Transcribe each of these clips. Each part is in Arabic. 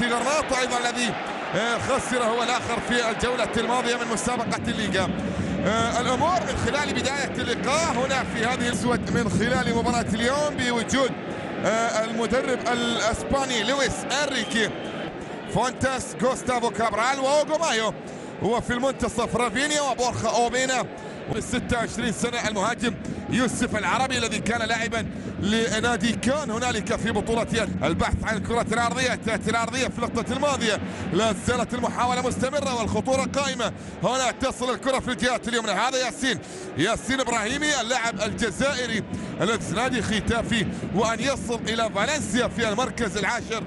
نادي غرناطة أيضا الذي خسر هو الآخر في الجولة الماضية من مسابقة الليغا. الأمور من خلال بداية اللقاء هنا في هذه الأسود من خلال مباراة اليوم بوجود المدرب الأسباني لويس إنريكي، فونتاس، غوستافو كابرال وأوغو مايو، وفي المنتصف رافينيا وبورخا أوبينا، وفي 26 سنة المهاجم يوسف العربي الذي كان لاعبا لنادي كان هنالك في بطولة البحث عن الكرة العرضية. تأتي العرضية في اللقطة الماضية، لا زالت المحاولة مستمرة والخطورة قائمة. هنا تصل الكرة في الجهة اليمنى، هذا ياسين إبراهيمي اللاعب الجزائري الذي نادي ختافي، وأن يصل إلى فالنسيا في المركز العاشر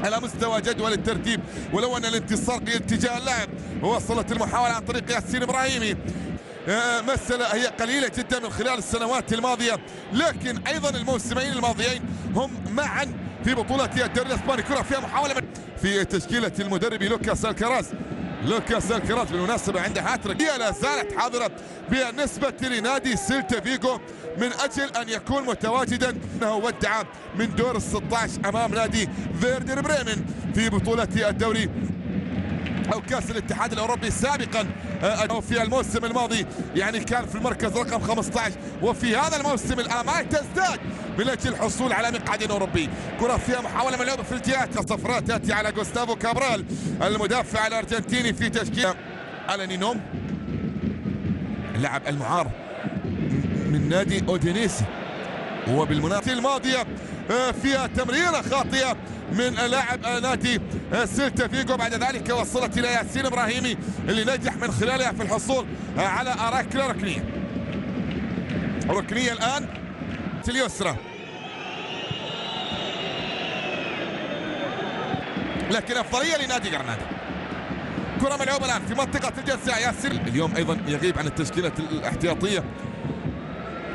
على مستوى جدول الترتيب، ولو أن الانتصار اتجاه اللاعب. وصلت المحاولة عن طريق ياسين إبراهيمي، مسألة هي قليلة جدا من خلال السنوات الماضية، لكن أيضا الموسمين الماضيين هم معا في بطولة الدوري الإسباني. كرة فيها محاولة في تشكيلة المدرب لوكاس الكراز. بالمناسبة عنده هاتريك، هي لا زالت حاضرة بالنسبة لنادي سيلتا فيغو من أجل أن يكون متواجدا. أنه ودع من دور ال16 أمام نادي فيردر بريمن في بطولة الدوري أو كأس الاتحاد الأوروبي سابقا. في الموسم الماضي يعني كان في المركز رقم 15، وفي هذا الموسم الآمال تزداد من أجل الحصول على مقعد أوروبي. كرة فيها محاولة ملعوبة في الجهات، صفراء تأتي على غوستافو كابرال المدافع الأرجنتيني في تشكيلة ألانينوم، اللاعب المعار من نادي أودينيسي. وبالمناسبة الماضية فيها تمريرة خاطئة من لاعب نادي سيلتا فيغو، بعد ذلك وصلت إلى ياسين إبراهيمي اللي نجح من خلالها في الحصول على ركلة ركنية الآن اليسرى، لكن أفضلية لنادي غرناطة. كرة ملعوبة الآن في منطقة الجزاء. ياسين اليوم أيضا يغيب عن التشكيلة الاحتياطية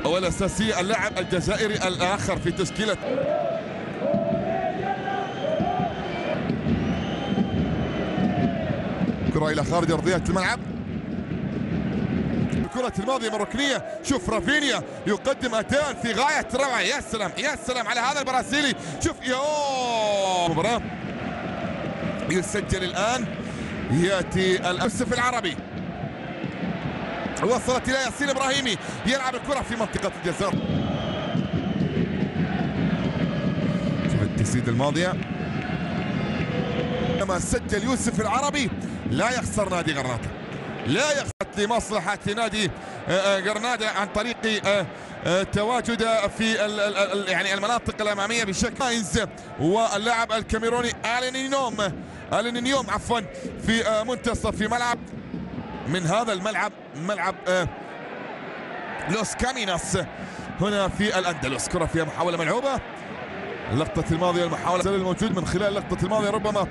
أو الأساسية اللاعب الجزائري الآخر في تشكيلة. كرة إلى خارج أرضية الملعب، الكرة الماضية من ركنية. شوف رافينيا يقدم أداء في غاية الروعة. يا سلام يا سلام على هذا البرازيلي. شوف مباراة يسجل الآن، يأتي يوسف العربي، وصلت إلى ياسين إبراهيمي يلعب الكرة في منطقة الجزاء. شوف التسديد الماضية لما سجل يوسف العربي. لا يخسر نادي غرناطة، لا يخسر لمصلحة نادي غرناطة عن طريق تواجد في يعني المناطق الأمامية بشكل ماينز. واللاعب الكاميروني ألانينيوم في منتصف في ملعب من هذا الملعب، ملعب لوس كاميناس هنا في الأندلس. كرة فيها محاولة ملعوبة. اللقطة الماضية المحاولة الموجود من خلال اللقطة الماضية ربما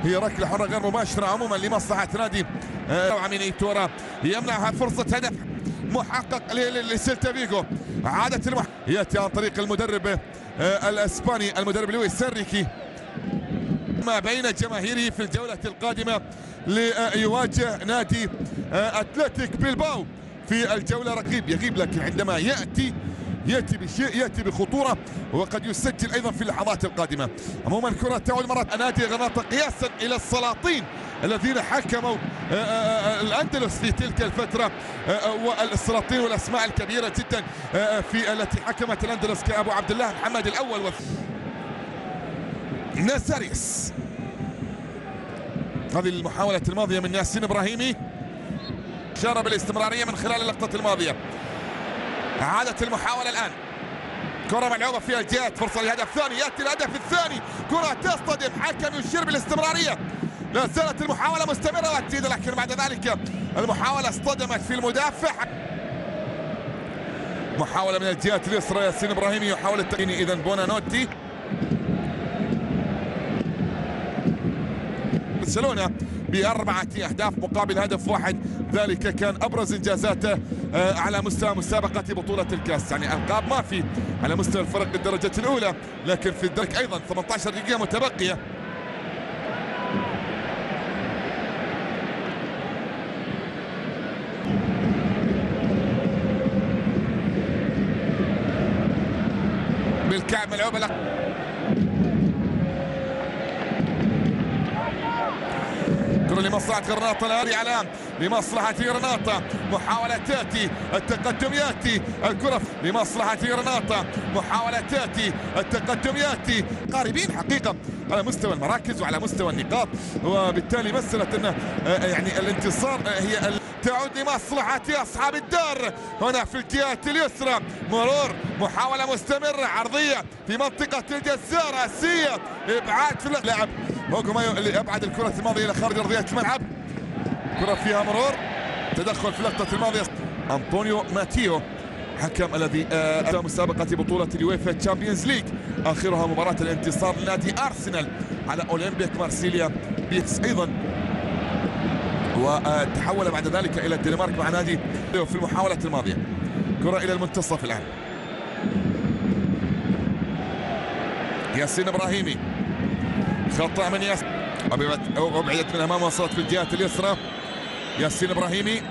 هي ركلة حرة غير مباشرة عموما لمصلحة نادي عميني تورا، يمنعها فرصة هدف محقق لسيلتا فيغو. عادة يأتي عن طريق المدرب الأسباني المدرب لويس إنريكي ما بين جماهيره في الجولة القادمة ليواجه نادي أتلتيك بلباو في الجولة. رقيب يغيب، لكن عندما يأتي بشيء يأتي بخطورة، وقد يسجل أيضا في اللحظات القادمة. عموما كرة تعود مرة نادي غرناطة قياسا إلى السلاطين الذين حكموا الأندلس في تلك الفترة، والسلاطين والأسماء الكبيرة جدا في التي حكمت الأندلس كأبو عبد الله محمد الأول نازاريس. هذه المحاولة الماضية من ياسين إبراهيمي، شار بالاستمرارية من خلال اللقطة الماضية. عادت المحاولة الآن، كرة ملعوبة في الجهات، فرصة للهدف الثاني. يأتي الهدف الثاني، كرة تصطدم، حكم يشير بالاستمرارية. لا زالت المحاولة مستمرة وجديدة، لكن بعد ذلك المحاولة اصطدمت في المدافع. محاولة من الجهات اليسرى، ياسين إبراهيمي يحاول التقني. إذا بونانوتي برشلونة ب4 أهداف مقابل هدف واحد، ذلك كان أبرز إنجازاته على مستوى مسابقة بطولة الكاس. يعني ألقاب ما في على مستوى الفرق الدرجة الأولى، لكن في الدرجة أيضا 18 دقيقة متبقية. بالكعب ملعوبة كرة لمصلحة غرناطة، الآلي علام لمصلحة غرناطة، محاولة تأتي، التقدم يأتي، الكرة لمصلحة غرناطة، محاولة تأتي، التقدم يأتي. قاربين حقيقة على مستوى المراكز وعلى مستوى النقاط، وبالتالي مسألة أن يعني الانتصار هي تعود لمصلحة أصحاب الدار. هنا في الجهة اليسرى مرور، محاولة مستمرة عرضية في منطقة الجزار آسيا، إبعاد في اللاعب هوجو اللي أبعد الكرة الماضية إلى خارج أرضية الملعب. كرة فيها مرور، تدخل في اللقطة الماضية أنطونيو ماتيو، حكم الذي أدى مسابقة بطولة اليويفا تشامبيونز ليج، آخرها مباراة الانتصار لنادي أرسنال على أولمبيك مارسيليا بيتس أيضا، وتحول بعد ذلك إلى الدنمارك مع نادي في المحاولة الماضية. كرة إلى المنتصف الآن، ياسين إبراهيمي، خطأ من ياسين، أبعدت من أمام، وصلت في الجهة اليسرى. ياسين إبراهيمي